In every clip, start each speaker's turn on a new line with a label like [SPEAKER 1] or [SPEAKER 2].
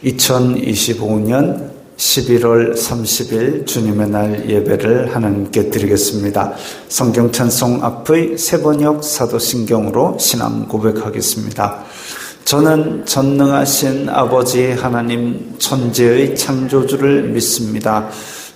[SPEAKER 1] 2025년 11월 30일 주님의 날 예배를 하나님께 드리겠습니다. 성경 찬송 앞의 세번역 사도신경으로 신앙 고백하겠습니다. 저는 전능하신 아버지 하나님 천지의 창조주를 믿습니다.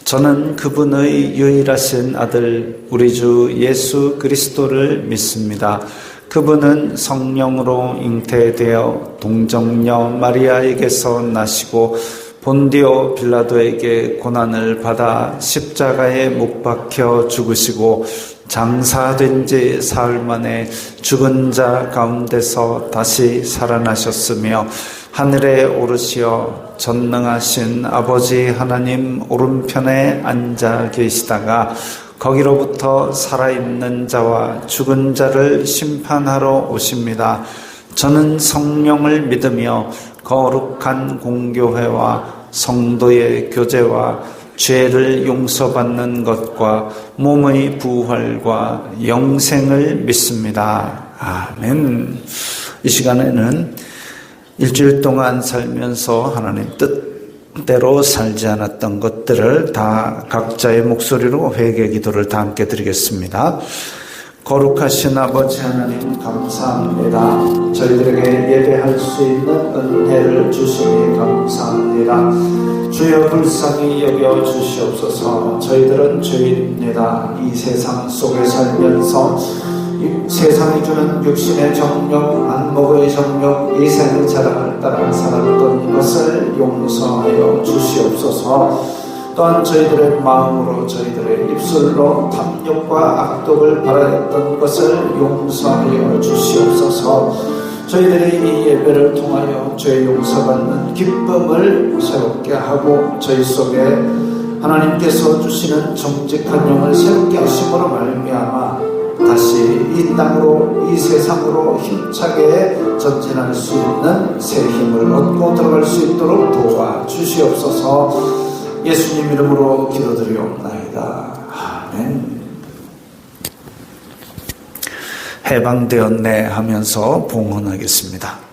[SPEAKER 1] 저는 그분의 유일하신 아들 우리 주 예수 그리스도를 믿습니다. 그분은 성령으로 잉태되어 동정녀 마리아에게서 나시고 본디오 빌라도에게 고난을 받아 십자가에 못 박혀 죽으시고 장사된 지 사흘 만에 죽은 자 가운데서 다시 살아나셨으며 하늘에 오르시어 전능하신 아버지 하나님 오른편에 앉아 계시다가 거기로부터 살아있는 자와 죽은 자를 심판하러 오십니다. 저는 성령을 믿으며 거룩한 공교회와 성도의 교제와 죄를 용서받는 것과 몸의 부활과 영생을 믿습니다. 아멘. 이 시간에는 일주일 동안 살면서 하나님 뜻대로 살지 않았던 것들을 다 각자의 목소리로 회개 기도를 다 함께 드리겠습니다. 거룩하신 아버지 하나님 감사합니다. 저희들에게 예배할 수 있는 은혜를 주시니 감사합니다. 주여 불쌍히 여겨 주시옵소서. 저희들은 죄인입니다. 이 세상 속에 살면서 세상이 주는 육신의 정욕, 안목의 정욕, 이생의 자랑을 따라 살았던 것을 용서하여 주시옵소서. 또한 저희들의 마음으로 저희들의 입술로 탐욕과 악독을 바라였던 것을 용서하여 주시옵소서. 저희들의 이 예배를 통하여 죄 용서받는 기쁨을 새롭게 하고 저희 속에 하나님께서 주시는 정직한 영을 새롭게 하심으로 말미암아 다시 이 땅으로 이 세상으로 힘차게 전진할 수 있는 새 힘을 얻고 들어갈 수 있도록 도와주시옵소서. 예수님 이름으로 기도드리옵나이다. 아멘. 해방되었네 하면서 봉헌하겠습니다.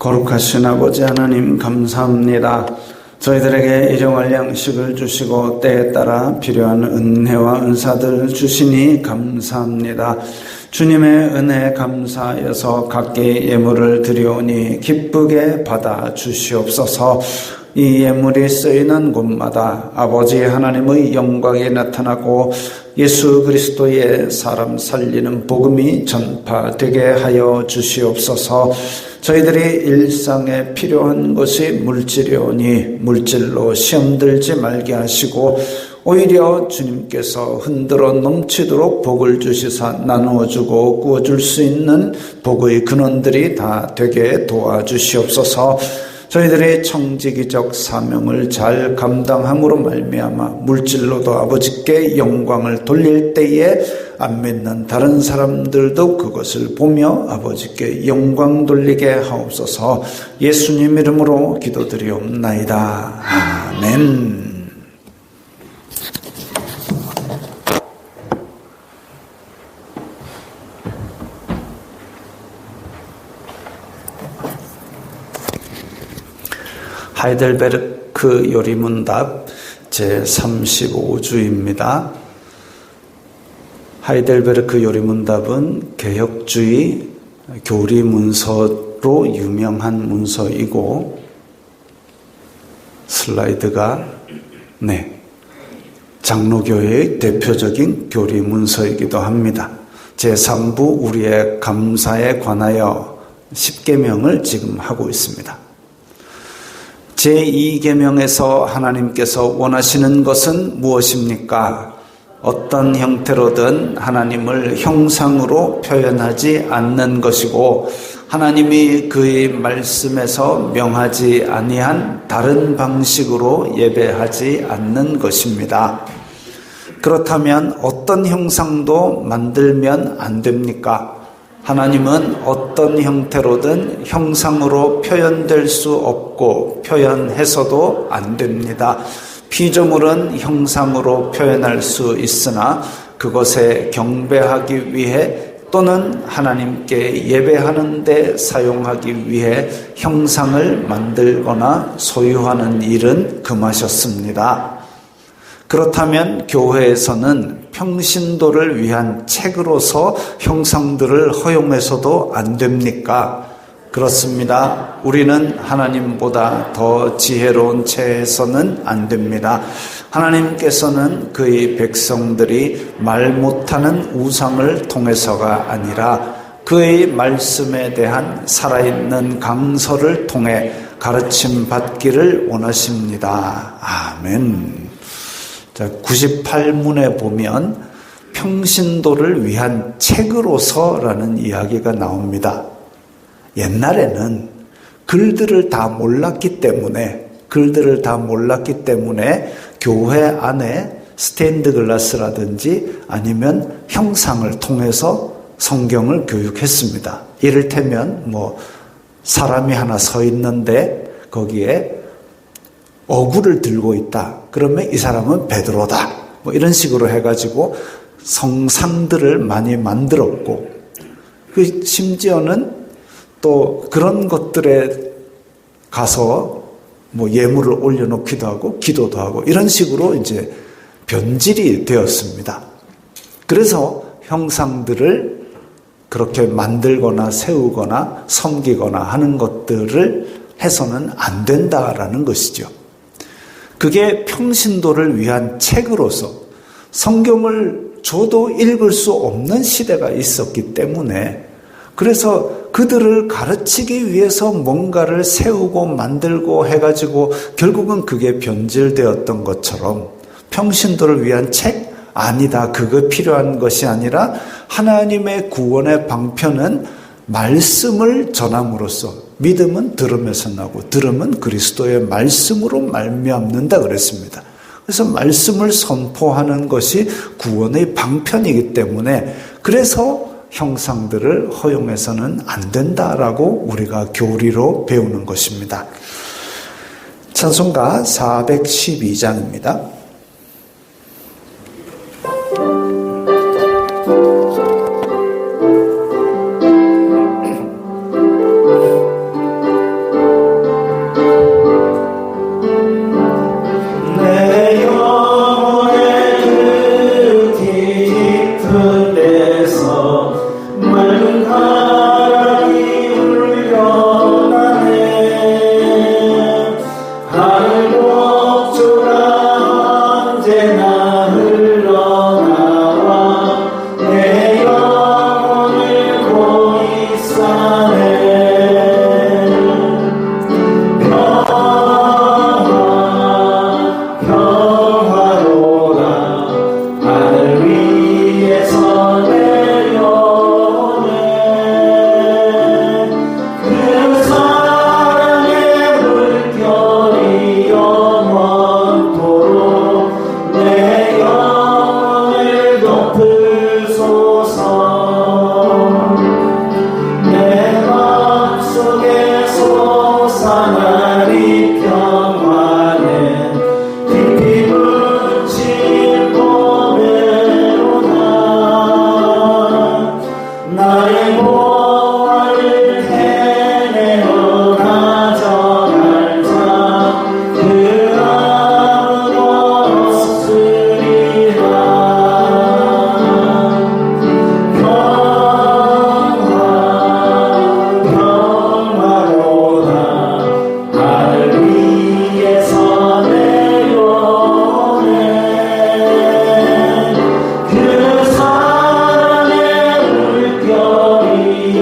[SPEAKER 1] 거룩하신 아버지 하나님 감사합니다. 저희들에게 일용할 양식을 주시고 때에 따라 필요한 은혜와 은사들을 주시니 감사합니다. 주님의 은혜에 감사하여서 각기 예물을 드리오니 기쁘게 받아 주시옵소서. 이 예물이 쓰이는 곳마다 아버지 하나님의 영광이 나타나고 예수 그리스도의 사람 살리는 복음이 전파되게 하여 주시옵소서. 저희들이 일상에 필요한 것이 물질이오니 물질로 시험 들지 말게 하시고 오히려 주님께서 흔들어 넘치도록 복을 주시사 나누어주고 구워줄 수 있는 복의 근원들이 다 되게 도와주시옵소서. 저희들의 청지기적 사명을 잘 감당함으로 말미암아 물질로도 아버지께 영광을 돌릴 때에 안 믿는 다른 사람들도 그것을 보며 아버지께 영광 돌리게 하옵소서. 예수님 이름으로 기도드리옵나이다. 아멘. 하이델베르크 요리문답 제35주입니다. 하이델베르크 요리문답은 개혁주의 교리문서로 유명한 문서이고 슬라이드가 장로교회의 대표적인 교리문서이기도 합니다. 제3부 우리의 감사에 관하여 10계명을 지금 하고 있습니다. 제2계명에서 하나님께서 원하시는 것은 무엇입니까? 어떤 형태로든 하나님을 형상으로 표현하지 않는 것이고 하나님이 그의 말씀에서 명하지 아니한 다른 방식으로 예배하지 않는 것입니다. 그렇다면 어떤 형상도 만들면 안 됩니까? 하나님은 어떤 형태로든 형상으로 표현될 수 없고 표현해서도 안 됩니다. 피조물은 형상으로 표현할 수 있으나 그것에 경배하기 위해 또는 하나님께 예배하는 데 사용하기 위해 형상을 만들거나 소유하는 일은 금하셨습니다. 그렇다면 교회에서는 평신도를 위한 책으로서 형상들을 허용해서도 안 됩니까? 그렇습니다. 우리는 하나님보다 더 지혜로운 채에서는 안 됩니다. 하나님께서는 그의 백성들이 말 못하는 우상을 통해서가 아니라 그의 말씀에 대한 살아있는 강서를 통해 가르침 받기를 원하십니다. 아멘. 자, 98문에 보면 평신도를 위한 책으로서라는 이야기가 나옵니다. 옛날에는 글들을 다 몰랐기 때문에 교회 안에 스테인드 글라스라든지 아니면 형상을 통해서 성경을 교육했습니다. 이를테면 사람이 하나 서 있는데 거기에 어구를 들고 있다. 그러면 이 사람은 베드로다. 이런 식으로 해가지고 성상들을 많이 만들었고, 심지어는 또 그런 것들에 가서 예물을 올려놓기도 하고, 기도도 하고, 이런 식으로 이제 변질이 되었습니다. 그래서 형상들을 그렇게 만들거나 세우거나 섬기거나 하는 것들을 해서는 안 된다라는 것이죠. 그게 평신도를 위한 책으로서 성경을 줘도 읽을 수 없는 시대가 있었기 때문에 그래서 그들을 가르치기 위해서 뭔가를 세우고 만들고 해가지고 결국은 그게 변질되었던 것처럼 평신도를 위한 책? 아니다. 그거 필요한 것이 아니라 하나님의 구원의 방편은 말씀을 전함으로써 믿음은 들음에서 나고 들음은 그리스도의 말씀으로 말미암는다 그랬습니다. 그래서 말씀을 선포하는 것이 구원의 방편이기 때문에 그래서 형상들을 허용해서는 안 된다라고 우리가 교리로 배우는 것입니다. 찬송가 412장입니다.
[SPEAKER 2] 바람이 울려나네 그 사랑의 물결이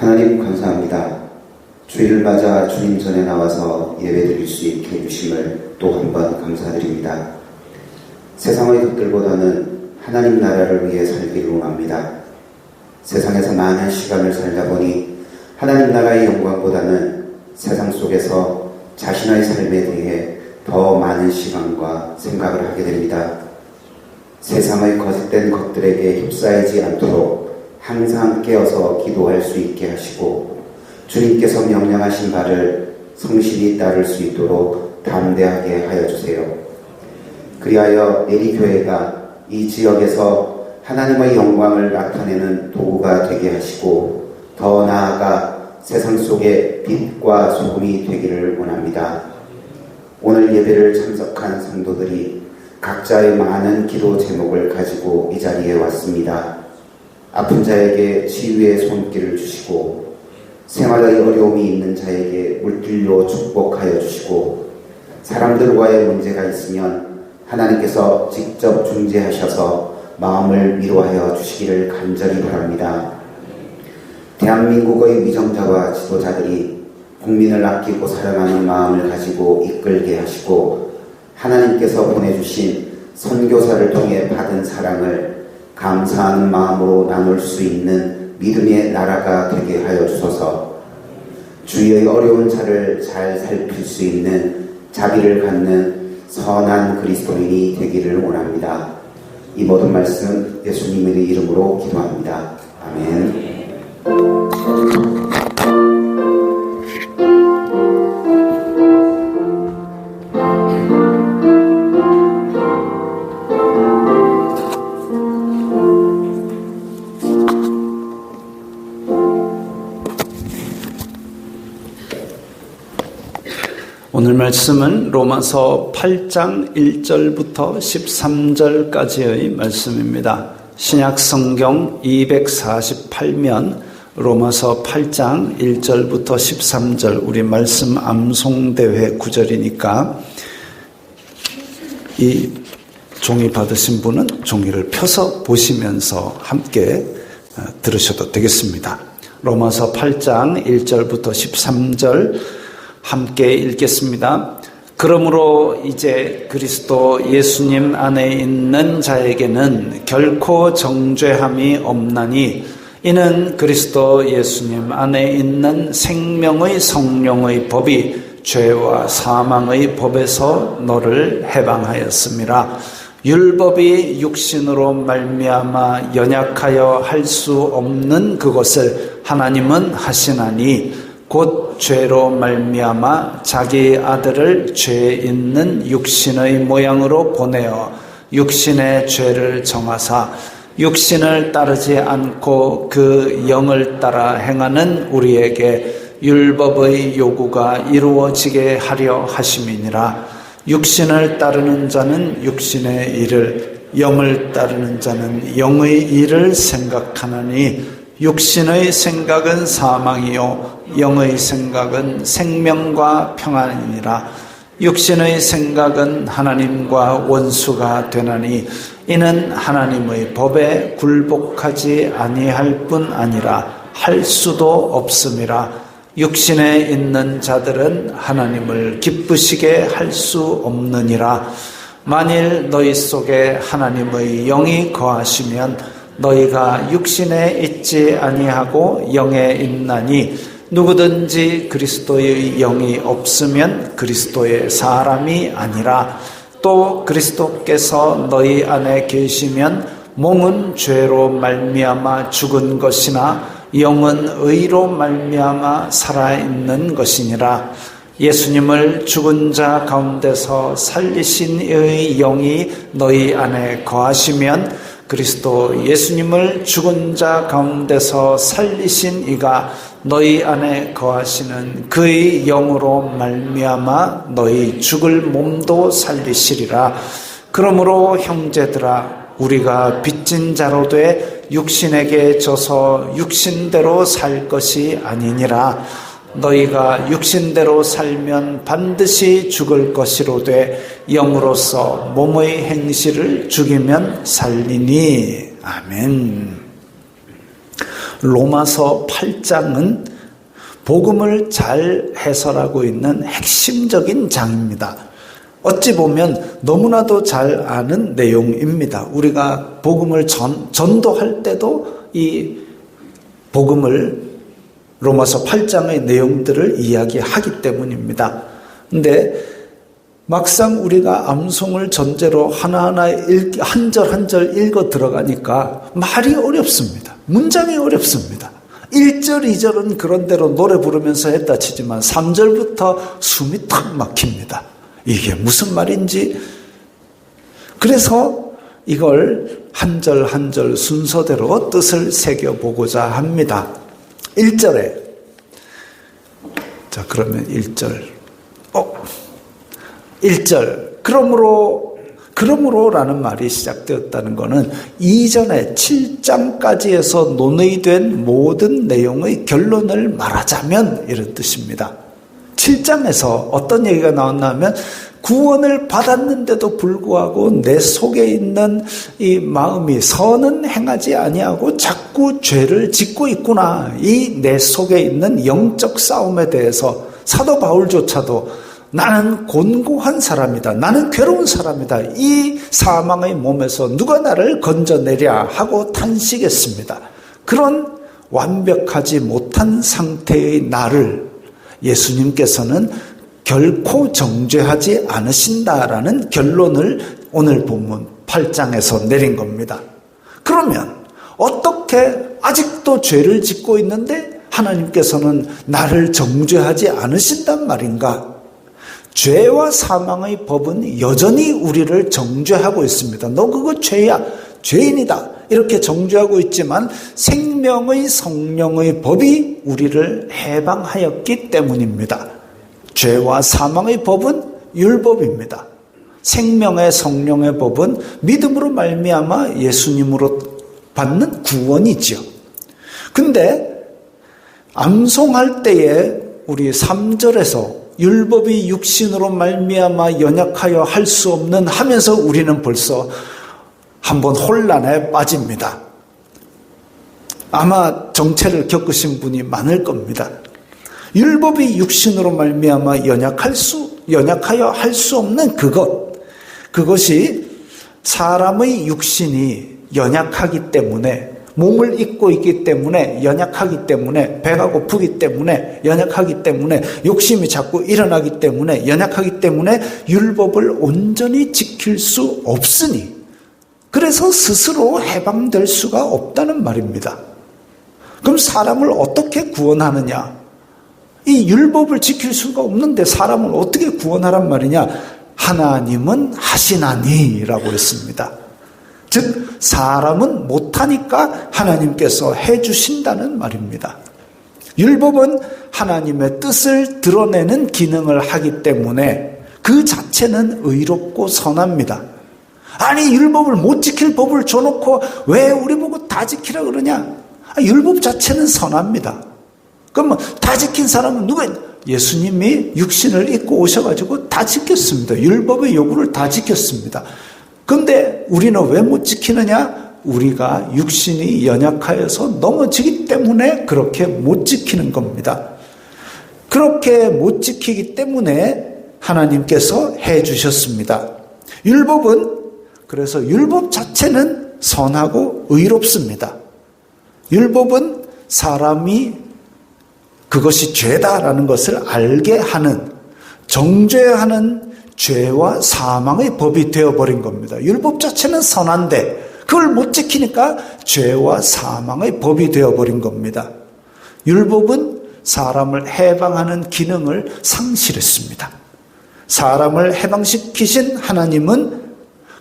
[SPEAKER 2] 하나님 감사합니다. 주일을 맞아 주님 전에 나와서 예배드릴 수 있게 해주심을 또 한 번 감사드립니다. 세상의 것들보다는 하나님 나라를 위해 살기를 원합니다. 세상에서 많은 시간을 살다 보니 하나님 나라의 영광보다는 세상 속에서 자신의 삶에 대해 더 많은 시간과 생각을 하게 됩니다. 세상의 거짓된 것들에게 휩싸이지 않도록 항상 깨어서 기도할 수 있게 하시고 주님께서 명령하신 바를 성실히 따를 수 있도록 담대하게 하여 주세요. 그리하여 예리교회가 이 지역에서 하나님의 영광을 나타내는 도구가 되게 하시고 더 나아가 세상 속의 빛과 소금이 되기를 원합니다. 오늘 예배를 참석한 성도들이 각자의 많은 기도 제목을 가지고 이 자리에 왔습니다. 아픈 자에게 치유의 손길을 주시고 생활의 어려움이 있는 자에게 물질로 축복하여 주시고 사람들과의 문제가 있으면 하나님께서 직접 중재하셔서 마음을 위로하여 주시기를 간절히 바랍니다. 대한민국의 위정자와 지도자들이 국민을 아끼고 사랑하는 마음을 가지고 이끌게 하시고 하나님께서 보내주신 선교사를 통해 받은 사랑을 감사하는 마음으로 나눌 수 있는 믿음의 나라가 되게 하여 주소서. 주위의 어려운 자를 잘 살필 수 있는 자비를 갖는 선한 그리스도인이 되기를 원합니다. 이 모든 말씀 예수님의 이름으로 기도합니다. 아멘.
[SPEAKER 1] 오늘 말씀은 로마서 8장 1절부터 13절까지의 말씀입니다. 신약 성경 248면 로마서 8장 1절부터 13절 우리 말씀 암송대회 구절이니까 이 종이 받으신 분은 종이를 펴서 보시면서 함께 들으셔도 되겠습니다. 로마서 8장 1절부터 13절 함께 읽겠습니다. 그러므로 이제 그리스도 예수님 안에 있는 자에게는 결코 정죄함이 없나니 이는 그리스도 예수님 안에 있는 생명의 성령의 법이 죄와 사망의 법에서 너를 해방하였음이라. 율법이 육신으로 말미암아 연약하여 할 수 없는 그것을 하나님은 하시나니 곧 죄로 말미암아 자기 아들을 죄 있는 육신의 모양으로 보내어 육신의 죄를 정하사 육신을 따르지 않고 그 영을 따라 행하는 우리에게 율법의 요구가 이루어지게 하려 하심이니라. 육신을 따르는 자는 육신의 일을, 영을 따르는 자는 영의 일을 생각하나니 육신의 생각은 사망이요 영의 생각은 생명과 평안이니라. 육신의 생각은 하나님과 원수가 되나니 이는 하나님의 법에 굴복하지 아니할 뿐 아니라 할 수도 없음이라. 육신에 있는 자들은 하나님을 기쁘시게 할 수 없느니라. 만일 너희 속에 하나님의 영이 거하시면 너희가 육신에 있지 아니하고 영에 있나니 누구든지 그리스도의 영이 없으면 그리스도의 사람이 아니라. 또 그리스도께서 너희 안에 계시면 몸은 죄로 말미암아 죽은 것이나 영은 의로 말미암아 살아있는 것이니라. 예수님을 죽은 자 가운데서 살리신 이의 영이 너희 안에 거하시면 그리스도 예수님을 죽은 자 가운데서 살리신 이가 너희 안에 거하시는 그의 영으로 말미암아 너희 죽을 몸도 살리시리라. 그러므로 형제들아 우리가 빚진 자로 돼 육신에게 져서 육신대로 살 것이 아니니라. 너희가 육신대로 살면 반드시 죽을 것이로되 영으로서 몸의 행실을 죽이면 살리니. 아멘. 로마서 8장은 복음을 잘 해설하고 있는 핵심적인 장입니다. 어찌 보면 너무나도 잘 아는 내용입니다. 우리가 복음을 전도할 때도 이 복음을 로마서 8장의 내용들을 이야기하기 때문입니다. 근데 막상 우리가 암송을 전제로 하나하나 한 절 한 절 읽어 들어가니까 말이 어렵습니다. 문장이 어렵습니다. 1절, 2절은 그런대로 노래 부르면서 했다 치지만 3절부터 숨이 탁 막힙니다. 이게 무슨 말인지. 그래서 이걸 한 절 한 절 순서대로 뜻을 새겨보고자 합니다. 1절에 자 그러면 1절 1절 그러므로라는 말이 시작되었다는 것은 이전에 7장까지에서 논의된 모든 내용의 결론을 말하자면 이런 뜻입니다. 7장에서 어떤 얘기가 나왔나 하면 구원을 받았는데도 불구하고 내 속에 있는 이 마음이 선은 행하지 아니하고 자꾸 죄를 짓고 있구나. 이 내 속에 있는 영적 싸움에 대해서 사도 바울조차도 나는 곤고한 사람이다. 나는 괴로운 사람이다. 이 사망의 몸에서 누가 나를 건져내랴 하고 탄식했습니다. 그런 완벽하지 못한 상태의 나를 예수님께서는 결코 정죄하지 않으신다라는 결론을 오늘 본문 8장에서 내린 겁니다. 그러면 어떻게 아직도 죄를 짓고 있는데 하나님께서는 나를 정죄하지 않으신단 말인가? 죄와 사망의 법은 여전히 우리를 정죄하고 있습니다. 너 그거 죄야, 죄인이다 이렇게 정죄하고 있지만 생명의 성령의 법이 우리를 해방하였기 때문입니다. 죄와 사망의 법은 율법입니다. 생명의 성령의 법은 믿음으로 말미암아 예수님으로 받는 구원이지요. 근데 암송할 때에 우리 3절에서 율법이 육신으로 말미암아 연약하여 할 수 없는 하면서 우리는 벌써 한번 혼란에 빠집니다. 아마 정체를 겪으신 분이 많을 겁니다. 율법이 육신으로 말미암아 연약하여 할 수 없는 그것이 사람의 육신이 연약하기 때문에 몸을 입고 있기 때문에 연약하기 때문에 배가 고프기 때문에 연약하기 때문에 욕심이 자꾸 일어나기 때문에 연약하기 때문에 율법을 온전히 지킬 수 없으니 그래서 스스로 해방될 수가 없다는 말입니다. 그럼 사람을 어떻게 구원하느냐? 이 율법을 지킬 수가 없는데 사람을 어떻게 구원하란 말이냐? 하나님은 하시나니라고 했습니다. 즉 사람은 못하니까 하나님께서 해주신다는 말입니다. 율법은 하나님의 뜻을 드러내는 기능을 하기 때문에 그 자체는 의롭고 선합니다. 아니 율법을 못 지킬 법을 줘놓고 왜 우리 보고 다 지키라 그러냐? 율법 자체는 선합니다. 그러면 다 지킨 사람은 누구예요? 예수님이 육신을 입고 오셔가지고 다 지켰습니다. 율법의 요구를 다 지켰습니다. 그런데 우리는 왜 못 지키느냐? 우리가 육신이 연약하여서 넘어지기 때문에 그렇게 못 지키는 겁니다. 그렇게 못 지키기 때문에 하나님께서 해 주셨습니다. 그래서 율법 자체는 선하고 의롭습니다. 율법은 사람이 그것이 죄다라는 것을 알게 하는, 정죄하는 죄와 사망의 법이 되어버린 겁니다. 율법 자체는 선한데 그걸 못 지키니까 죄와 사망의 법이 되어버린 겁니다. 율법은 사람을 해방하는 기능을 상실했습니다. 사람을 해방시키신 하나님은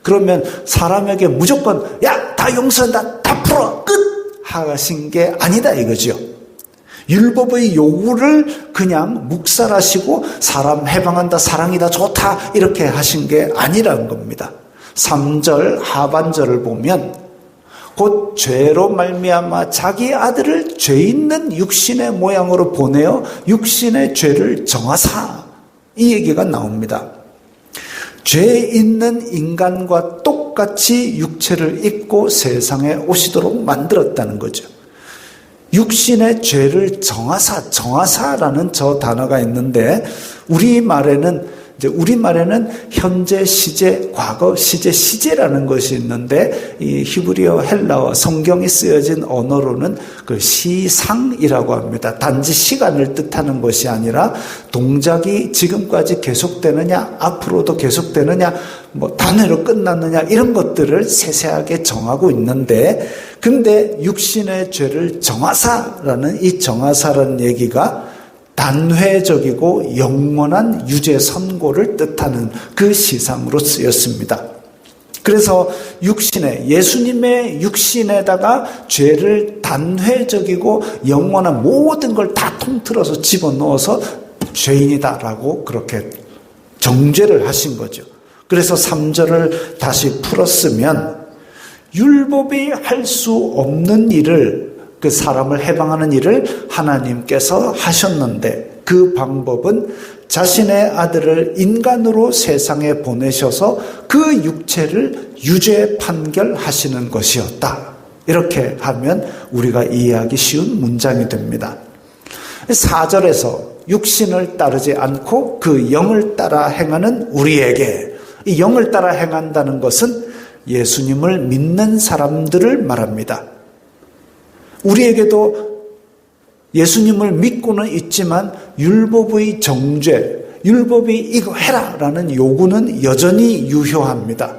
[SPEAKER 1] 그러면 사람에게 무조건 다 용서한다, 다 풀어, 끝! 하신 게 아니다 이거죠. 율법의 요구를 그냥 묵살하시고 사람 해방한다, 사랑이다, 좋다 이렇게 하신 게 아니라는 겁니다. 3절 하반절을 보면 곧 죄로 말미암아 자기 아들을 죄 있는 육신의 모양으로 보내어 육신의 죄를 정하사 이 얘기가 나옵니다. 죄 있는 인간과 똑같이 육체를 입고 세상에 오시도록 만들었다는 거죠. 육신의 죄를 정하사라는 저 단어가 있는데 우리말에는 현재 시제, 과거 시제, 시제라는 것이 있는데 이 히브리어, 헬라어, 성경이 쓰여진 언어로는 그 시상이라고 합니다. 단지 시간을 뜻하는 것이 아니라 동작이 지금까지 계속되느냐, 앞으로도 계속되느냐, 단회로 끝났느냐 이런 것들을 세세하게 정하고 있는데, 근데 육신의 죄를 정하사라는 이 정하사라는 얘기가 단회적이고 영원한 유죄 선고를 뜻하는 그 시상으로 쓰였습니다. 그래서 예수님의 육신에다가 죄를 단회적이고 영원한 모든 걸 다 통틀어서 집어넣어서 죄인이다라고 그렇게 정죄를 하신 거죠. 그래서 3절을 다시 풀었으면 율법이 할 수 없는 일을, 그 사람을 해방하는 일을 하나님께서 하셨는데 그 방법은 자신의 아들을 인간으로 세상에 보내셔서 그 육체를 유죄 판결하시는 것이었다. 이렇게 하면 우리가 이해하기 쉬운 문장이 됩니다. 4절에서 육신을 따르지 않고 그 영을 따라 행하는 우리에게, 이 영을 따라 행한다는 것은 예수님을 믿는 사람들을 말합니다. 우리에게도 예수님을 믿고는 있지만 율법의 정죄, 율법이 이거 해라라는 요구는 여전히 유효합니다.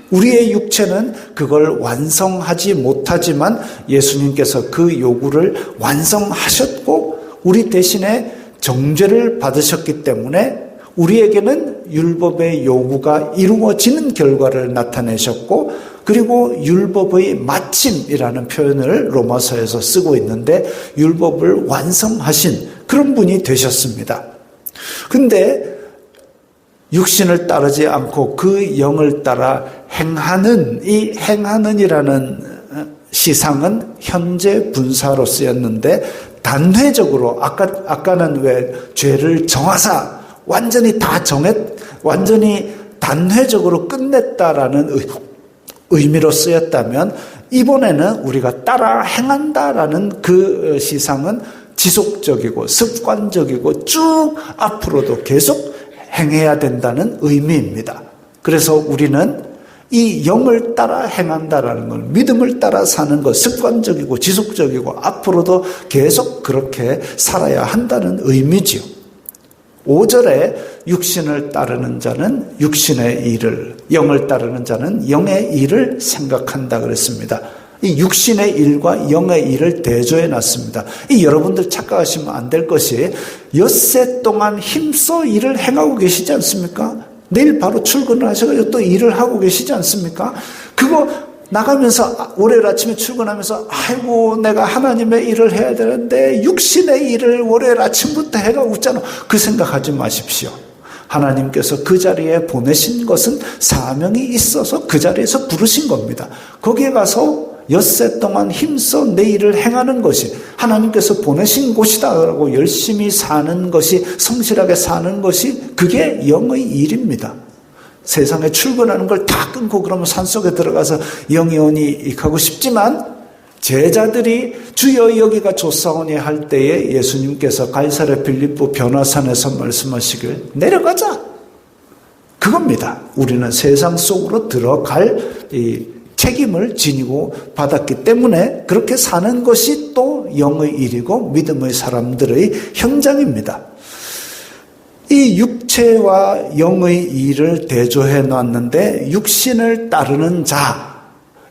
[SPEAKER 1] 우리의 육체는 그걸 완성하지 못하지만 예수님께서 그 요구를 완성하셨고 우리 대신에 정죄를 받으셨기 때문에 우리에게는 율법의 요구가 이루어지는 결과를 나타내셨고, 그리고 율법의 마침이라는 표현을 로마서에서 쓰고 있는데 율법을 완성하신 그런 분이 되셨습니다. 근데 육신을 따르지 않고 그 영을 따라 행하는, 이 행하는이라는 시상은 현재 분사로 쓰였는데 단회적으로 아까는 왜 죄를 정하사 완전히 단회적으로 끝냈다라는 의미로 쓰였다면 이번에는 우리가 따라 행한다라는 그 시상은 지속적이고 습관적이고 쭉 앞으로도 계속 행해야 된다는 의미입니다. 그래서 우리는 이 영을 따라 행한다라는 건 믿음을 따라 사는 것, 습관적이고 지속적이고 앞으로도 계속 그렇게 살아야 한다는 의미지요. 5절에 육신을 따르는 자는 육신의 일을, 영을 따르는 자는 영의 일을 생각한다 그랬습니다. 이 육신의 일과 영의 일을 대조해 놨습니다. 이 여러분들 착각하시면 안 될 것이 엿새 동안 힘써 일을 행하고 계시지 않습니까? 내일 바로 출근을 하셔가지고 또 일을 하고 계시지 않습니까? 그거 나가면서 월요일 아침에 출근하면서 아이고 내가 하나님의 일을 해야 되는데 육신의 일을 월요일 아침부터 해가 웃잖아. 그 생각하지 마십시오. 하나님께서 그 자리에 보내신 것은 사명이 있어서 그 자리에서 부르신 겁니다. 거기에 가서 엿새 동안 힘써 내 일을 행하는 것이 하나님께서 보내신 곳이다라고 열심히 사는 것이, 성실하게 사는 것이 그게 영의 일입니다. 세상에 출근하는 걸 다 끊고 그러면 산속에 들어가서 영이오니 가고 싶지만 제자들이 주여 여기가 좋사오니 할 때에 예수님께서 가이사랴 빌립보 변화산에서 말씀하시길 내려가자. 그겁니다. 우리는 세상 속으로 들어갈 이 책임을 지니고 받았기 때문에 그렇게 사는 것이 또 영의 일이고 믿음의 사람들의 현장입니다. 이 육체와 영의 일을 대조해 놨는데 육신을 따르는 자,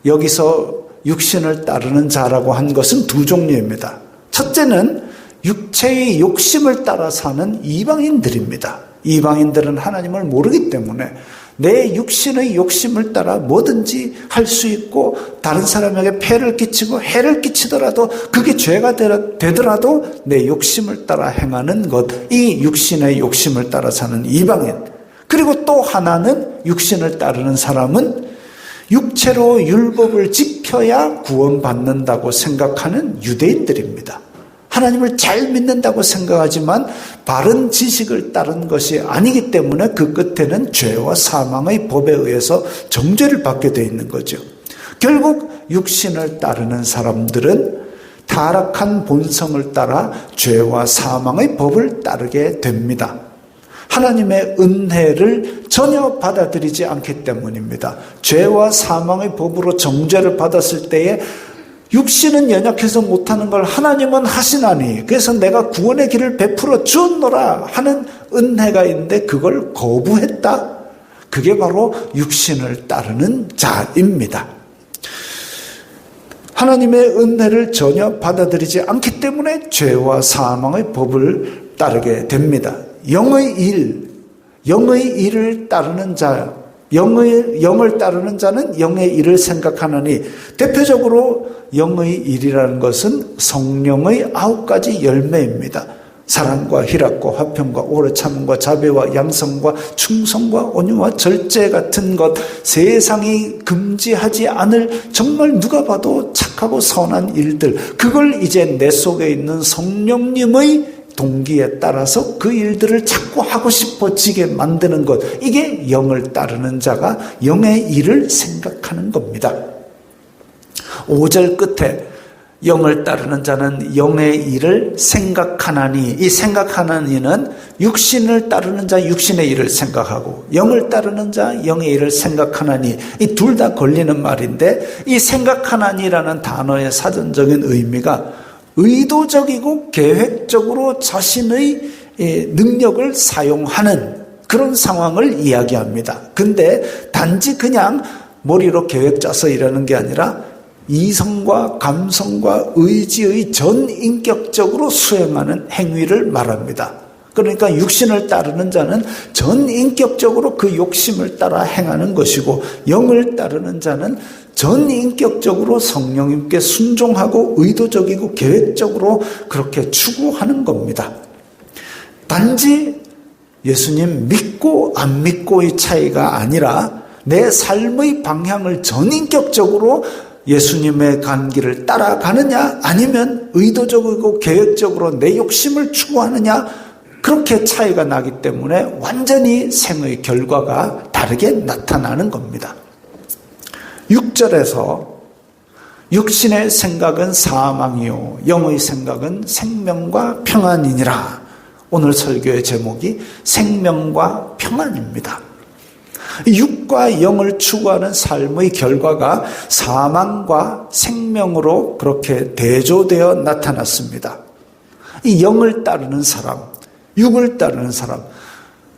[SPEAKER 1] 여기서 육신을 따르는 자라고 한 것은 두 종류입니다. 첫째는 육체의 욕심을 따라 사는 이방인들입니다. 이방인들은 하나님을 모르기 때문에 내 육신의 욕심을 따라 뭐든지 할 수 있고 다른 사람에게 폐를 끼치고 해를 끼치더라도 그게 죄가 되더라도 내 욕심을 따라 행하는 것, 이 육신의 욕심을 따라 사는 이방인. 그리고 또 하나는 육신을 따르는 사람은 육체로 율법을 지켜야 구원받는다고 생각하는 유대인들입니다. 하나님을 잘 믿는다고 생각하지만 바른 지식을 따른 것이 아니기 때문에 그 끝에는 죄와 사망의 법에 의해서 정죄를 받게 되어 있는 거죠. 결국 육신을 따르는 사람들은 타락한 본성을 따라 죄와 사망의 법을 따르게 됩니다. 하나님의 은혜를 전혀 받아들이지 않기 때문입니다. 죄와 사망의 법으로 정죄를 받았을 때에 육신은 연약해서 못하는 걸 하나님은 하시나니 그래서 내가 구원의 길을 베풀어 주었노라 하는 은혜가 있는데 그걸 거부했다. 그게 바로 육신을 따르는 자입니다. 하나님의 은혜를 전혀 받아들이지 않기 때문에 죄와 사망의 법을 따르게 됩니다. 영의 일을 따르는 자, 영을 따르는 자는 영의 일을 생각하느니 대표적으로 영의 일이라는 것은 성령의 9가지 열매입니다. 사랑과 희락과 화평과 오래 참음과 자비와 양성과 충성과 온유와 절제 같은 것, 세상이 금지하지 않을 정말 누가 봐도 착하고 선한 일들, 그걸 이제 내 속에 있는 성령님의 동기에 따라서 그 일들을 자꾸 하고 싶어지게 만드는 것, 이게 영을 따르는 자가 영의 일을 생각하는 겁니다. 5절 끝에 영을 따르는 자는 영의 일을 생각하나니, 이 생각하나니는 육신을 따르는 자 육신의 일을 생각하고 영을 따르는 자 영의 일을 생각하나니, 이 둘 다 걸리는 말인데 이 생각하나니라는 단어의 사전적인 의미가 의도적이고 계획적으로 자신의 능력을 사용하는 그런 상황을 이야기합니다. 근데 단지 그냥 머리로 계획 짜서 이러는 게 아니라 이성과 감성과 의지의 전인격적으로 수행하는 행위를 말합니다. 그러니까 육신을 따르는 자는 전인격적으로 그 욕심을 따라 행하는 것이고, 영을 따르는 자는 전인격적으로 성령님께 순종하고 의도적이고 계획적으로 그렇게 추구하는 겁니다. 단지 예수님 믿고 안 믿고의 차이가 아니라 내 삶의 방향을 전인격적으로 예수님의 간 길을 따라가느냐 아니면 의도적이고 계획적으로 내 욕심을 추구하느냐, 그렇게 차이가 나기 때문에 완전히 생의 결과가 다르게 나타나는 겁니다. 6절에서 육신의 생각은 사망이요 영의 생각은 생명과 평안이니라. 오늘 설교의 제목이 생명과 평안입니다. 육과 영을 추구하는 삶의 결과가 사망과 생명으로 그렇게 대조되어 나타났습니다. 이 영을 따르는 사람, 육을 따르는 사람,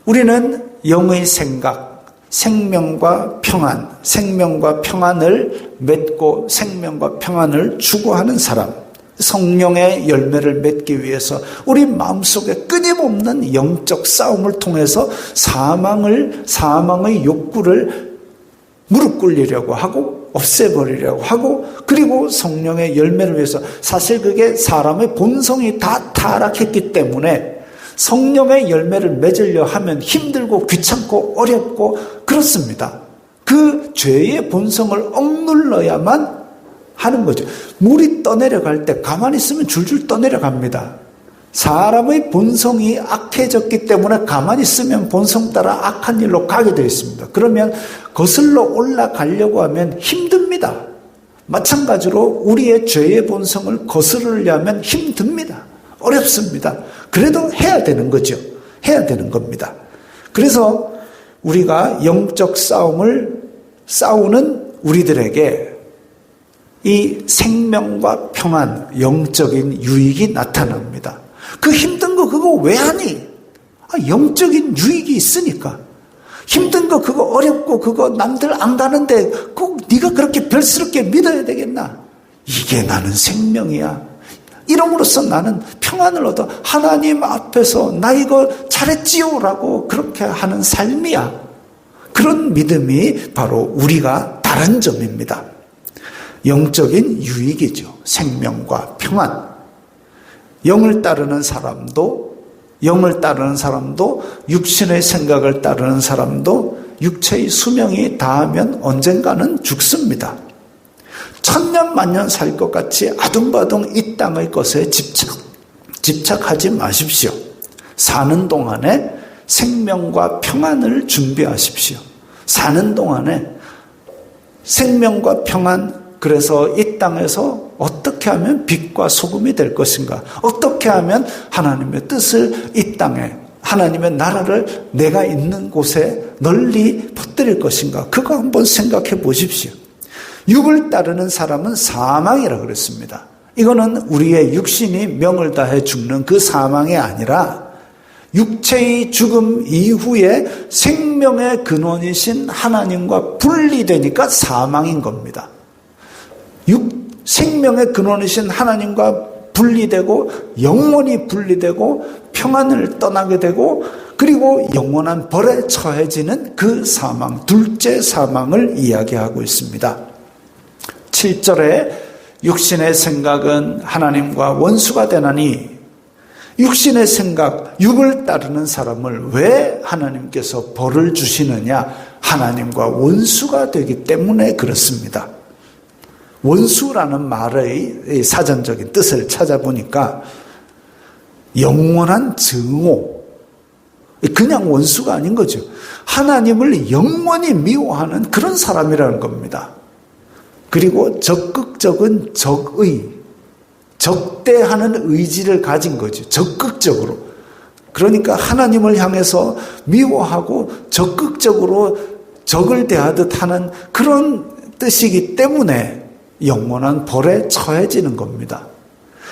[SPEAKER 1] 우리는 영의 생각, 생명과 평안, 생명과 평안을 맺고 생명과 평안을 추구하는 사람, 성령의 열매를 맺기 위해서 우리 마음속에 끊임없는 영적 싸움을 통해서 사망의 욕구를 무릎 꿇리려고 하고 없애버리려고 하고, 그리고 성령의 열매를 위해서, 사실 그게 사람의 본성이 다 타락했기 때문에 성령의 열매를 맺으려 하면 힘들고 귀찮고 어렵고 그렇습니다. 그 죄의 본성을 억눌러야만 하는 거죠. 물이 떠내려갈 때 가만히 있으면 줄줄 떠내려갑니다. 사람의 본성이 악해졌기 때문에 가만히 있으면 본성 따라 악한 일로 가게 되어 있습니다. 그러면 거슬러 올라가려고 하면 힘듭니다. 마찬가지로 우리의 죄의 본성을 거스르려면 힘듭니다. 어렵습니다. 그래도 해야 되는 거죠. 해야 되는 겁니다. 그래서 우리가 영적 싸움을 싸우는 우리들에게 이 생명과 평안, 영적인 유익이 나타납니다. 그 힘든 거 그거 왜 하니? 영적인 유익이 있으니까. 힘든 거 그거 어렵고 그거 남들 안 가는데 꼭 네가 그렇게 별스럽게 믿어야 되겠나? 이게 나는 생명이야. 이름으로써 나는 평안을 얻어 하나님 앞에서 나 이거 잘했지요라고 그렇게 하는 삶이야. 그런 믿음이 바로 우리가 다른 점입니다. 영적인 유익이죠. 생명과 평안. 영을 따르는 사람도 육신의 생각을 따르는 사람도 육체의 수명이 다하면 언젠가는 죽습니다. 천년 만년 살 것 같이 아둥바둥 이 땅의 것에 집착하지 마십시오. 사는 동안에 생명과 평안을 준비하십시오. 사는 동안에 생명과 평안, 그래서 이 땅에서 어떻게 하면 빛과 소금이 될 것인가? 어떻게 하면 하나님의 뜻을 이 땅에, 하나님의 나라를 내가 있는 곳에 널리 퍼뜨릴 것인가? 그거 한번 생각해 보십시오. 육을 따르는 사람은 사망이라 그랬습니다. 이거는 우리의 육신이 명을 다해 죽는 그 사망이 아니라 육체의 죽음 이후에 생명의 근원이신 하나님과 분리되니까 사망인 겁니다. 생명의 근원이신 하나님과 분리되고 영원히 분리되고 평안을 떠나게 되고 그리고 영원한 벌에 처해지는 그 사망, 둘째 사망을 이야기하고 있습니다. 7절에 육신의 생각은 하나님과 원수가 되나니, 육신의 생각, 육을 따르는 사람을 왜 하나님께서 벌을 주시느냐? 하나님과 원수가 되기 때문에 그렇습니다. 원수라는 말의 사전적인 뜻을 찾아보니까 영원한 증오, 그냥 원수가 아닌 거죠. 하나님을 영원히 미워하는 그런 사람이라는 겁니다. 그리고 적극적인 적대하는 의지를 가진 거죠. 적극적으로. 그러니까 하나님을 향해서 미워하고 적극적으로 적을 대하듯 하는 그런 뜻이기 때문에 영원한 벌에 처해지는 겁니다.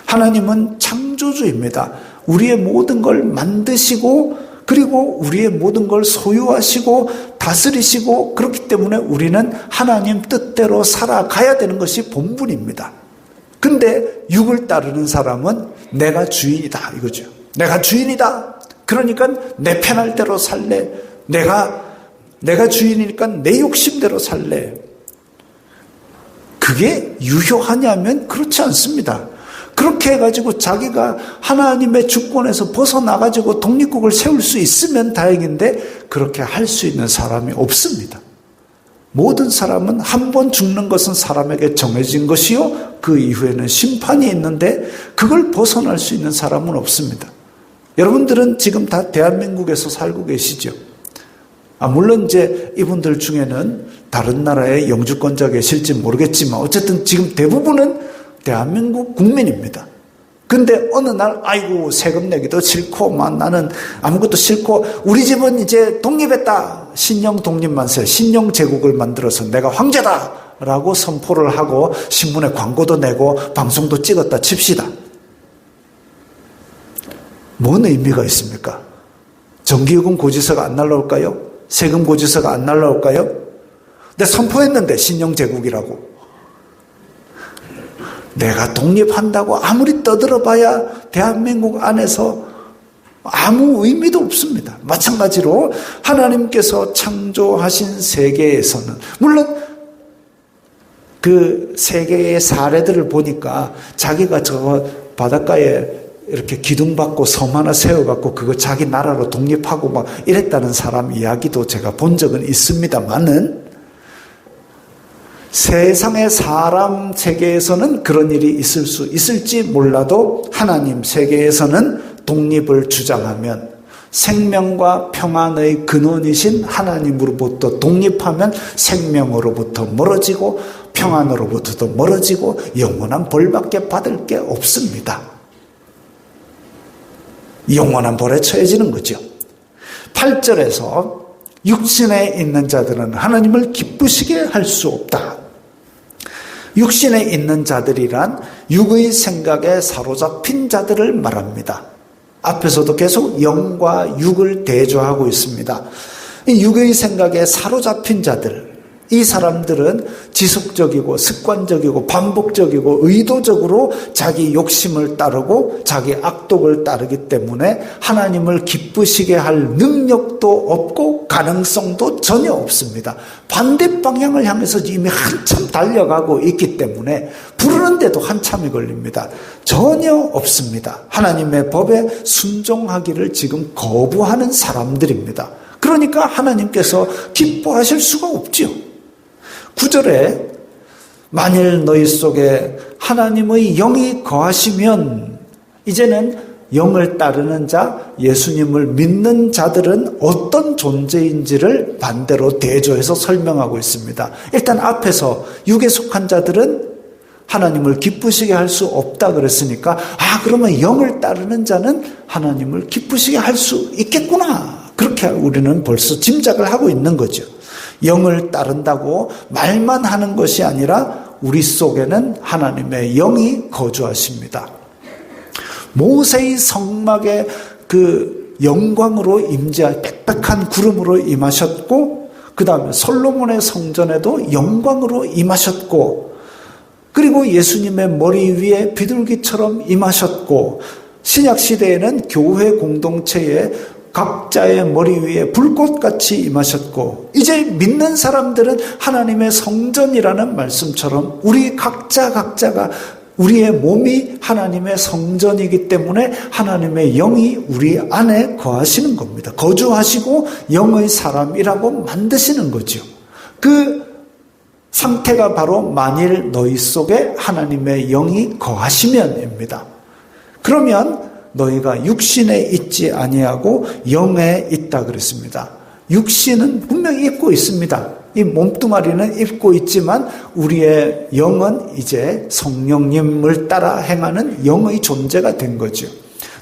[SPEAKER 1] 하나님은 창조주입니다. 우리의 모든 걸 만드시고 그리고 우리의 모든 걸 소유하시고 다스리시고, 그렇기 때문에 우리는 하나님 뜻대로 살아가야 되는 것이 본분입니다. 근데 육을 따르는 사람은 내가 주인이다 이거죠. 내가 주인이다. 그러니까 내 편할 대로 살래. 내가 주인이니까 내 욕심대로 살래. 그게 유효하냐면 그렇지 않습니다. 그렇게 해가지고 자기가 하나님의 주권에서 벗어나가지고 독립국을 세울 수 있으면 다행인데 그렇게 할 수 있는 사람이 없습니다. 모든 사람은 한 번 죽는 것은 사람에게 정해진 것이요, 그 이후에는 심판이 있는데 그걸 벗어날 수 있는 사람은 없습니다. 여러분들은 지금 다 대한민국에서 살고 계시죠? 물론 이제 이분들 중에는 다른 나라의 영주권자 계실지 모르겠지만 어쨌든 지금 대부분은 대한민국 국민입니다. 근데 어느 날 아이고 세금 내기도 싫고 나는 아무것도 싫고 우리 집은 이제 독립했다. 신령 독립만세, 신령 제국을 만들어서 내가 황제다 라고 선포를 하고 신문에 광고도 내고 방송도 찍었다 칩시다. 뭔 의미가 있습니까? 전기요금 고지서가 안 날라올까요? 세금 고지서가 안 날라올까요? 내가 선포했는데 신령 제국이라고. 내가 독립한다고 아무리 떠들어봐야 대한민국 안에서 아무 의미도 없습니다. 마찬가지로 하나님께서 창조하신 세계에서는, 물론 그 세계의 사례들을 보니까 자기가 저 바닷가에 이렇게 기둥받고 섬 하나 세워갖고 그거 자기 나라로 독립하고 막 이랬다는 사람 이야기도 제가 본 적은 있습니다만은, 세상의 사람 세계에서는 그런 일이 있을 수 있을지 몰라도 하나님 세계에서는 독립을 주장하면 생명과 평안의 근원이신 하나님으로부터 독립하면 생명으로부터 멀어지고 평안으로부터도 멀어지고 영원한 벌밖에 받을 게 없습니다. 영원한 벌에 처해지는 거죠. 8절에서 육신에 있는 자들은 하나님을 기쁘시게 할 수 없다. 육신에 있는 자들이란 육의 생각에 사로잡힌 자들을 말합니다. 앞에서도 계속 영과 육을 대조하고 있습니다. 이 육의 생각에 사로잡힌 자들, 이 사람들은 지속적이고 습관적이고 반복적이고 의도적으로 자기 욕심을 따르고 자기 악독을 따르기 때문에 하나님을 기쁘시게 할 능력도 없고 가능성도 전혀 없습니다. 반대 방향을 향해서 이미 한참 달려가고 있기 때문에 부르는데도 한참이 걸립니다. 전혀 없습니다. 하나님의 법에 순종하기를 지금 거부하는 사람들입니다. 그러니까 하나님께서 기뻐하실 수가 없지요. 9절에 만일 너희 속에 하나님의 영이 거하시면, 이제는 영을 따르는 자, 예수님을 믿는 자들은 어떤 존재인지를 반대로 대조해서 설명하고 있습니다. 일단 앞에서 육에 속한 자들은 하나님을 기쁘시게 할 수 없다 그랬으니까 그러면 영을 따르는 자는 하나님을 기쁘시게 할 수 있겠구나. 그렇게 우리는 벌써 짐작을 하고 있는 거죠. 영을 따른다고 말만 하는 것이 아니라 우리 속에는 하나님의 영이 거주하십니다. 모세의 성막에 그 영광으로 임재할 빽빽한 구름으로 임하셨고, 그 다음에 솔로몬의 성전에도 영광으로 임하셨고, 그리고 예수님의 머리 위에 비둘기처럼 임하셨고, 신약시대에는 교회 공동체에 각자의 머리 위에 불꽃같이 임하셨고, 이제 믿는 사람들은 하나님의 성전이라는 말씀처럼 우리 각자가 우리의 몸이 하나님의 성전이기 때문에 하나님의 영이 우리 안에 거하시는 겁니다. 거주하시고 영의 사람이라고 만드시는 거죠. 그 상태가 바로 만일 너희 속에 하나님의 영이 거하시면입니다. 그러면 너희가 육신에 있지 아니하고 영에 있다 그랬습니다. 육신은 분명히 입고 있습니다. 이 몸뚱아리는 입고 있지만 우리의 영은 이제 성령님을 따라 행하는 영의 존재가 된 거죠.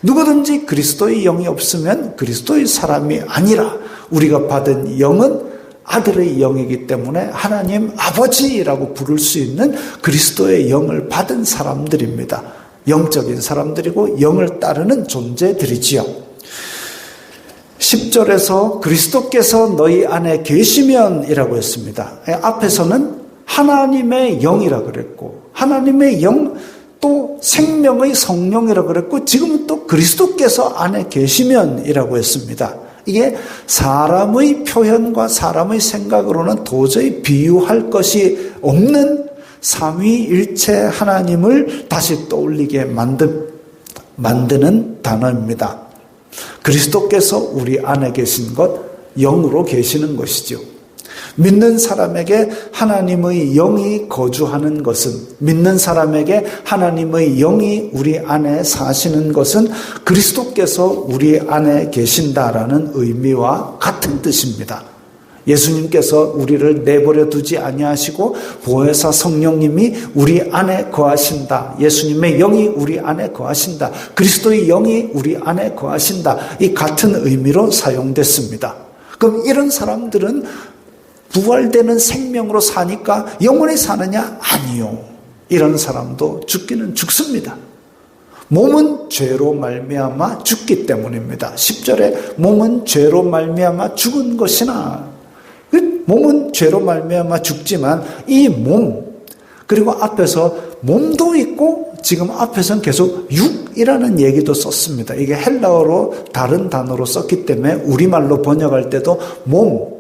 [SPEAKER 1] 누구든지 그리스도의 영이 없으면 그리스도의 사람이 아니라, 우리가 받은 영은 아들의 영이기 때문에 하나님 아버지라고 부를 수 있는 그리스도의 영을 받은 사람들입니다. 영적인 사람들이고 영을 따르는 존재들이지요. 10절에서 그리스도께서 너희 안에 계시면 이라고 했습니다. 앞에서는 하나님의 영이라 그랬고, 하나님의 영, 또 생명의 성령이라 그랬고, 지금은 또 그리스도께서 안에 계시면 이라고 했습니다. 이게 사람의 표현과 사람의 생각으로는 도저히 비유할 것이 없는 삼위일체 하나님을 다시 떠올리게 만드는 단어입니다. 그리스도께서 우리 안에 계신 것, 영으로 계시는 것이죠. 믿는 사람에게 하나님의 영이 거주하는 것은, 믿는 사람에게 하나님의 영이 우리 안에 사시는 것은 그리스도께서 우리 안에 계신다라는 의미와 같은 뜻입니다. 예수님께서 우리를 내버려 두지 아니하시고 보혜사 성령님이 우리 안에 거하신다. 예수님의 영이 우리 안에 거하신다. 그리스도의 영이 우리 안에 거하신다. 이 같은 의미로 사용됐습니다. 그럼 이런 사람들은 부활되는 생명으로 사니까 영원히 사느냐? 아니요. 이런 사람도 죽기는 죽습니다. 몸은 죄로 말미암아 죽기 때문입니다. 10절에 몸은 죄로 말미암아 죽은 것이나, 몸은 죄로 말미암아 죽지만 이 몸, 그리고 앞에서 몸도 있고 지금 앞에서는 계속 육이라는 얘기도 썼습니다. 이게 헬라어로 다른 단어로 썼기 때문에 우리말로 번역할 때도 몸,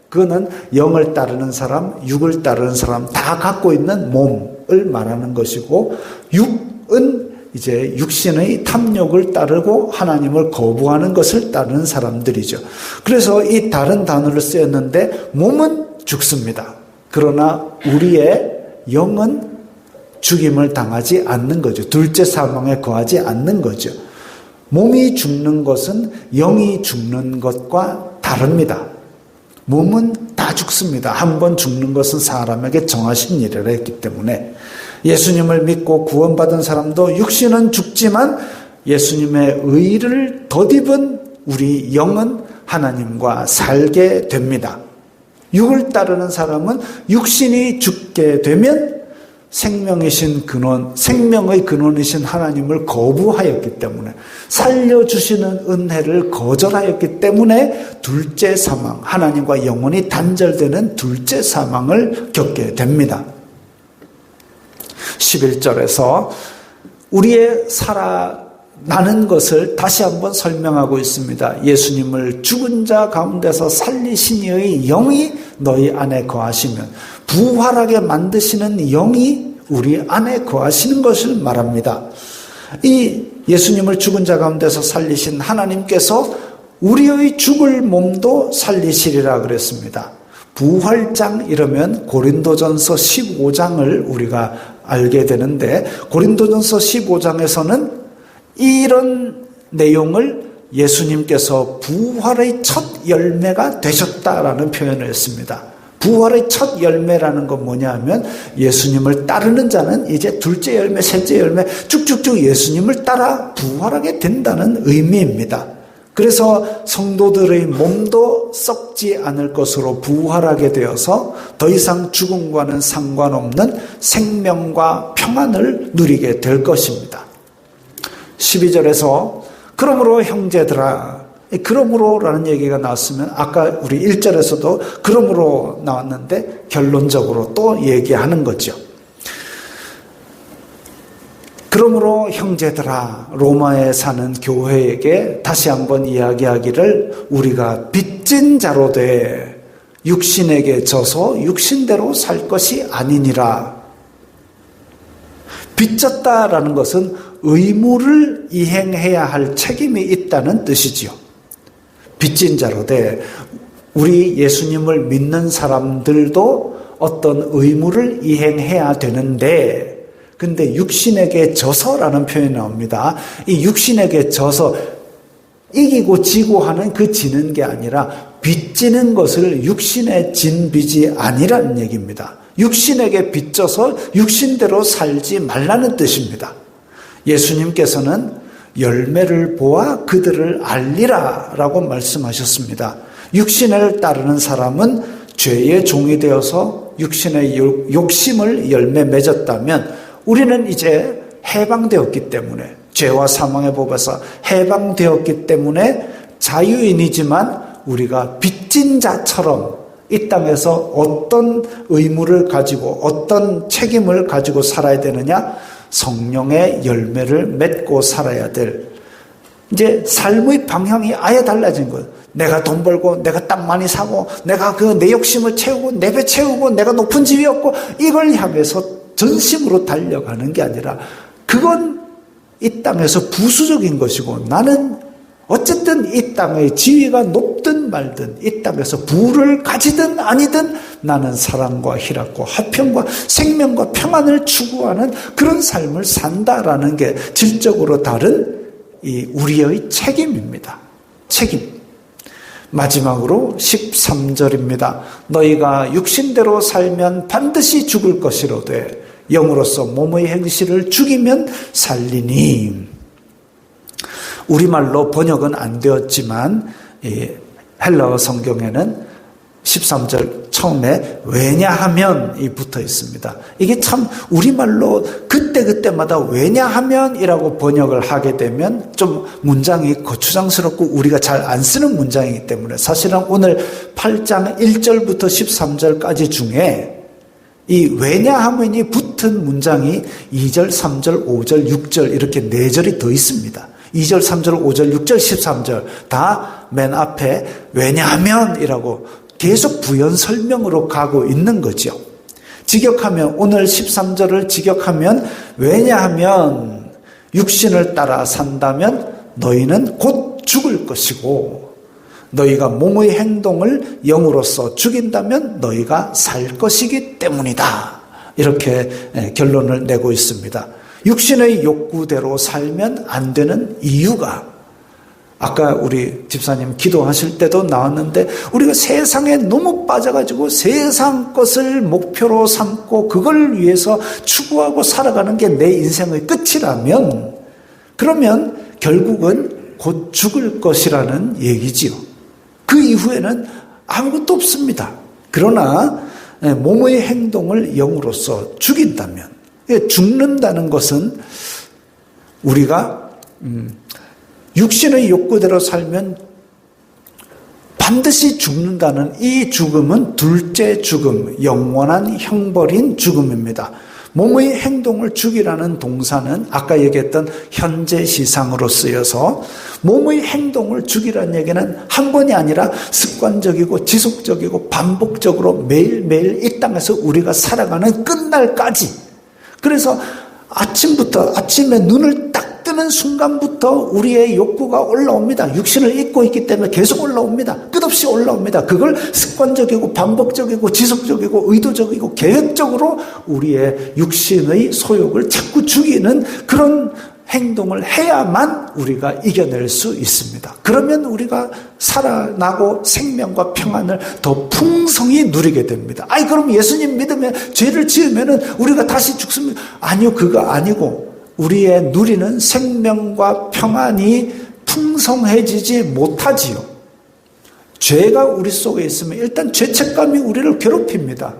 [SPEAKER 1] 그거는 영을 따르는 사람, 육을 따르는 사람 다 갖고 있는 몸을 말하는 것이고, 육은 이제 육신의 탐욕을 따르고 하나님을 거부하는 것을 따르는 사람들이죠. 그래서 이 다른 단어를 쓰였는데 몸은 죽습니다. 그러나 우리의 영은 죽임을 당하지 않는 거죠. 둘째 사망에 거하지 않는 거죠. 몸이 죽는 것은 영이 죽는 것과 다릅니다. 몸은 다 죽습니다. 한 번 죽는 것은 사람에게 정하신 일이라 했기 때문에, 예수님을 믿고 구원받은 사람도 육신은 죽지만 예수님의 의를 덧입은 우리 영은 하나님과 살게 됩니다. 육을 따르는 사람은 육신이 죽게 되면 생명의 근원이신 하나님을 거부하였기 때문에, 살려주시는 은혜를 거절하였기 때문에 둘째 사망, 하나님과 영원히 단절되는 둘째 사망을 겪게 됩니다. 11절에서 우리의 살아나는 것을 다시 한번 설명하고 있습니다. 예수님을 죽은 자 가운데서 살리신 이의 영이 너희 안에 거하시면, 부활하게 만드시는 영이 우리 안에 거하시는 것을 말합니다. 이 예수님을 죽은 자 가운데서 살리신 하나님께서 우리의 죽을 몸도 살리시리라 그랬습니다. 부활장 이러면 고린도전서 15장을 우리가 알게 되는데, 고린도전서 15장에서는 이런 내용을 예수님께서 부활의 첫 열매가 되셨다라는 표현을 했습니다. 부활의 첫 열매라는 건 뭐냐 하면 예수님을 따르는 자는 이제 둘째 열매, 셋째 열매 쭉쭉쭉 예수님을 따라 부활하게 된다는 의미입니다. 그래서 성도들의 몸도 썩지 않을 것으로 부활하게 되어서 더 이상 죽음과는 상관없는 생명과 평안을 누리게 될 것입니다. 12절에서 그러므로 형제들아, 그러므로라는 얘기가 나왔으면 아까 우리 1절에서도 그러므로 나왔는데 결론적으로 또 얘기하는 거죠. 그러므로 형제들아, 로마에 사는 교회에게 다시 한번 이야기하기를 우리가 빚진 자로 돼 육신에게 져서 육신대로 살 것이 아니니라. 빚졌다라는 것은 의무를 이행해야 할 책임이 있다는 뜻이지요. 빚진 자로 돼 우리 예수님을 믿는 사람들도 어떤 의무를 이행해야 되는데 근데 육신에게 져서라는 표현이 나옵니다. 이 육신에게 져서 이기고 지고 하는 그 지는 게 아니라 빚지는 것을 육신에 진 빚이 아니라는 얘기입니다. 육신에게 빚져서 육신대로 살지 말라는 뜻입니다. 예수님께서는 열매를 보아 그들을 알리라 라고 말씀하셨습니다. 육신을 따르는 사람은 죄의 종이 되어서 육신의 욕심을 열매 맺었다면 우리는 이제 해방되었기 때문에 죄와 사망의 법에서 해방되었기 때문에 자유인이지만 우리가 빚진 자처럼 이 땅에서 어떤 의무를 가지고 어떤 책임을 가지고 살아야 되느냐? 성령의 열매를 맺고 살아야 될 이제 삶의 방향이 아예 달라진 거예요. 내가 돈 벌고 내가 땅 많이 사고 내가 그 내 욕심을 채우고 내 배 채우고 내가 높은 집이 없고 이걸 향해서 전심으로 달려가는 게 아니라 그건 이 땅에서 부수적인 것이고 나는 어쨌든 이 땅의 지위가 높든 말든 이 땅에서 부를 가지든 아니든 나는 사랑과 희락과 화평과 생명과 평안을 추구하는 그런 삶을 산다라는 게 질적으로 다른 이 우리의 책임입니다. 책임. 마지막으로 13절입니다. 너희가 육신대로 살면 반드시 죽을 것이로되 영으로서 몸의 행실을 죽이면 살리니. 우리말로 번역은 안 되었지만 헬라어 성경에는 13절 처음에 왜냐하면이 붙어 있습니다. 이게 참 우리말로 그때그때마다 왜냐하면이라고 번역을 하게 되면 좀 문장이 거추장스럽고 우리가 잘 안 쓰는 문장이기 때문에 사실은 오늘 8장 1절부터 13절까지 중에 이 왜냐하면이 붙은 문장이 2절, 3절, 5절, 6절 이렇게 4절이 더 있습니다. 2절, 3절, 5절, 6절, 13절 다 맨 앞에 왜냐하면이라고 계속 부연 설명으로 가고 있는 거죠. 직역하면 오늘 13절을 직역하면 왜냐하면 육신을 따라 산다면 너희는 곧 죽을 것이고 너희가 몸의 행동을 영으로서 죽인다면 너희가 살 것이기 때문이다. 이렇게 결론을 내고 있습니다. 육신의 욕구대로 살면 안 되는 이유가 아까 우리 집사님 기도하실 때도 나왔는데 우리가 세상에 너무 빠져가지고 세상 것을 목표로 삼고 그걸 위해서 추구하고 살아가는 게 내 인생의 끝이라면 그러면 결국은 곧 죽을 것이라는 얘기지요. 그 이후에는 아무것도 없습니다. 그러나 몸의 행동을 영으로서 죽인다면 죽는다는 것은 우리가 육신의 욕구대로 살면 반드시 죽는다는 이 죽음은 둘째 죽음, 영원한 형벌인 죽음입니다. 몸의 행동을 죽이라는 동사는 아까 얘기했던 현재 시상으로 쓰여서 몸의 행동을 죽이라는 얘기는 한 번이 아니라 습관적이고 지속적이고 반복적으로 매일매일 이 땅에서 우리가 살아가는 끝날까지. 그래서 아침에 눈을 딱 뜨는 순간부터 우리의 욕구가 올라옵니다. 육신을 입고 있기 때문에 계속 올라옵니다. 끝없이 올라옵니다. 그걸 습관적이고 반복적이고 지속적이고 의도적이고 계획적으로 우리의 육신의 소욕을 자꾸 죽이는 그런 행동을 해야만 우리가 이겨낼 수 있습니다. 그러면 우리가 살아나고 생명과 평안을 더 풍성히 누리게 됩니다. 아니 그럼 예수님 믿으면 죄를 지으면 우리가 다시 죽습니다. 아니요, 그거 아니고 우리의 누리는 생명과 평안이 풍성해지지 못하지요. 죄가 우리 속에 있으면 일단 죄책감이 우리를 괴롭힙니다.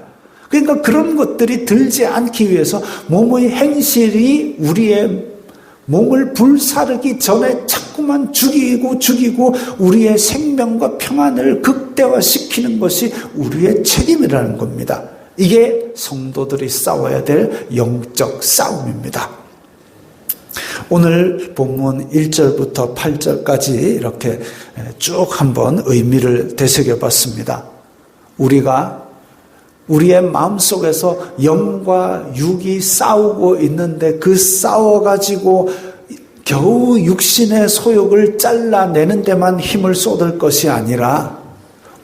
[SPEAKER 1] 그러니까 그런 것들이 들지 않기 위해서 몸의 행실이 우리의 몸을 불사르기 전에 자꾸만 죽이고 우리의 생명과 평안을 극대화시키는 것이 우리의 책임이라는 겁니다. 이게 성도들이 싸워야 될 영적 싸움입니다. 오늘 본문 1절부터 8절까지 이렇게 쭉 한번 의미를 되새겨봤습니다. 우리가 우리의 마음속에서 영과 육이 싸우고 있는데 그 싸워가지고 겨우 육신의 소욕을 잘라내는 데만 힘을 쏟을 것이 아니라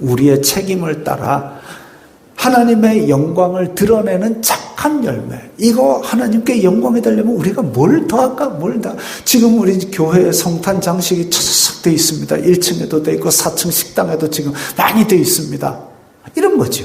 [SPEAKER 1] 우리의 책임을 따라 하나님의 영광을 드러내는 착한 열매, 이거 하나님께 영광이 되려면 우리가 뭘 더할까? 뭘 더. 지금 우리 교회에 성탄 장식이 차삭 되어 있습니다. 1층에도 되어 있고 4층 식당에도 지금 많이 되어 있습니다. 이런 거죠.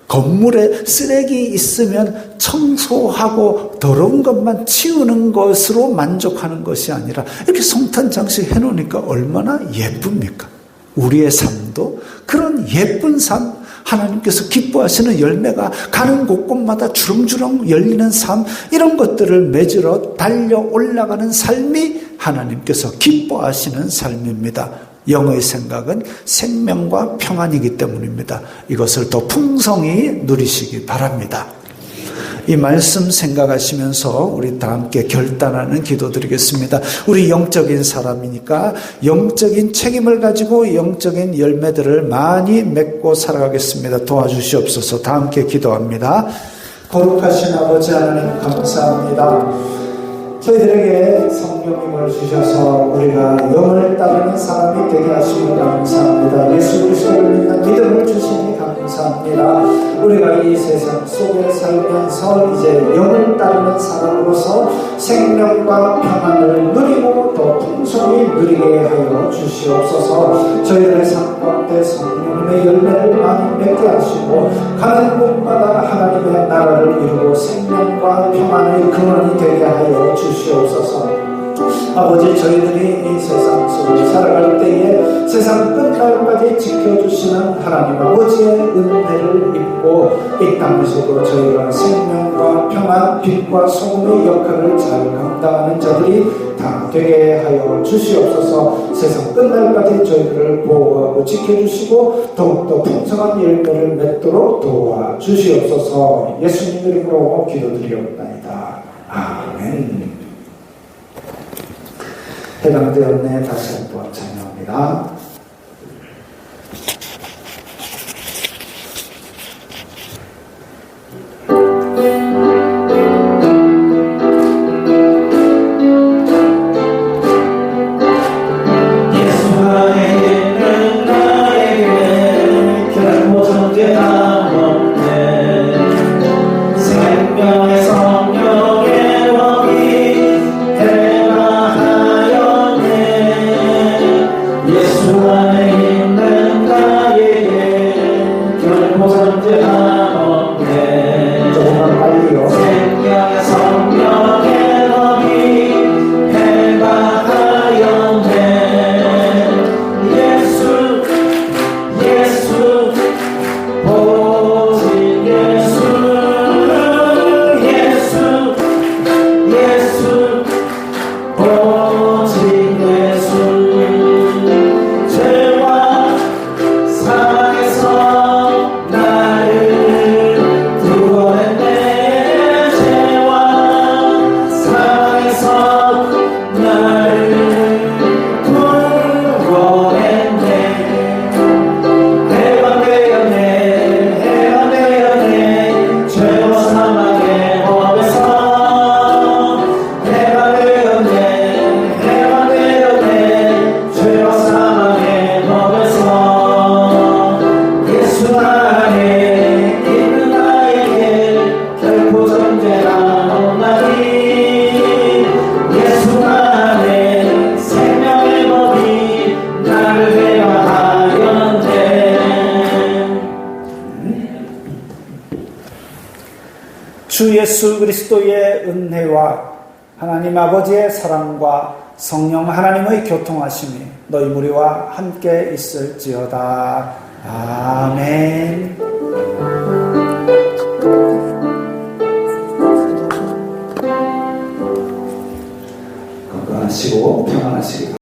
[SPEAKER 1] 건물에 쓰레기 있으면 청소하고 더러운 것만 치우는 것으로 만족하는 것이 아니라 이렇게 성탄 장식 해놓으니까 얼마나 예쁩니까? 우리의 삶도 그런 예쁜 삶, 하나님께서 기뻐하시는 열매가 가는 곳곳마다 주렁주렁 열리는 삶, 이런 것들을 맺으러 달려 올라가는 삶이 하나님께서 기뻐하시는 삶입니다. 영의 생각은 생명과 평안이기 때문입니다. 이것을 더 풍성히 누리시기 바랍니다. 이 말씀 생각하시면서 우리 다 함께 결단하는 기도 드리겠습니다. 우리 영적인 사람이니까 영적인 책임을 가지고 영적인 열매들을 많이 맺고 살아가겠습니다. 도와주시옵소서. 다 함께 기도합니다. 거룩하신 아버지 하나님 감사합니다. 저희들에게 성령님을 주셔서 우리가 영을 따르는 사람이 되게 하시니 감사합니다. 예수 그리스도를 믿는 믿음을 주시니 감사합니다. 우리가 이 세상 속에 살면서 이제 영을 따르는 사람으로서 생명과 평안을 누리고 더 풍성히 누리게 하여 주시옵소서. 저희들의 삶 가운데 성령님의 열매를 많이 맺게 하시고 가는 곳마다 하나님의 나라를 이루고 생명과 평안의 근원이 되게 하여 주시옵소서. 아버지, 저희들이 이 세상 속을 살아갈 때에 세상 끝날까지 지켜주시는 하나님 아버지의 은혜를 입고 이 땅에서도 저희가 생명과 평안, 빛과 소금의 역할을 잘 감당하는 자들이 다 되게 하여 주시옵소서. 세상 끝날까지 저희들을 보호하고 지켜주시고 더욱더 풍성한 열매를 맺도록 도와주시옵소서. 예수님 이름으로 기도드리옵나이다. 아멘. 해당되었네. 다시 한번 찬양합니다.
[SPEAKER 3] 예수
[SPEAKER 1] 주 예수 그리스도의 은혜와 하나님 아버지의 사랑과 성령 하나님의 교통하심이 너희 무리와 함께 있을지어다. 아멘. 건강하시고 평안하시기 바랍니다.